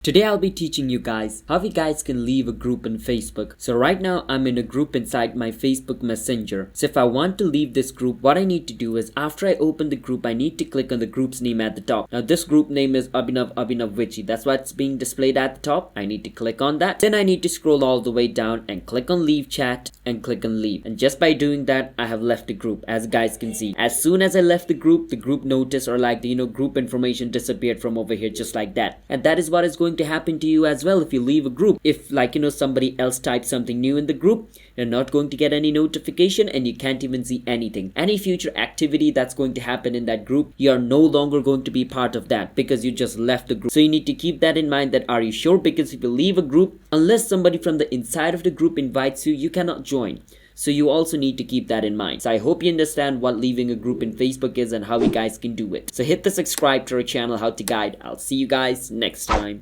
Today I'll be teaching you guys how you guys can leave a group in Facebook. So right now I'm in a group inside my Facebook Messenger. So if I want to leave this group, what I need to do is after I open the group, I need to click on the group's name at the top. Now this group name is Abhinav Vichi. That's what's being displayed at the top. I need to click on that. Then I need to scroll all the way down and click on leave chat and click on leave. And just by doing that, I have left the group, as guys can see. As soon as I left the group notice or like the group information disappeared from over here just like that. And that is what is going to happen to you as well if you leave a group. If somebody else types something new in the group, you're not going to get any notification and you can't even see anything. Any future activity that's going to happen in that group, you are no longer going to be part of that because you just left the group. So you need to keep that in mind, that are you sure? Because if you leave a group, unless somebody from the inside of the group invites you, you cannot join. So you also need to keep that in mind. So I hope you understand what leaving a group in Facebook is and how you guys can do it. So hit the subscribe to our channel, How to Guide. I'll see you guys next time.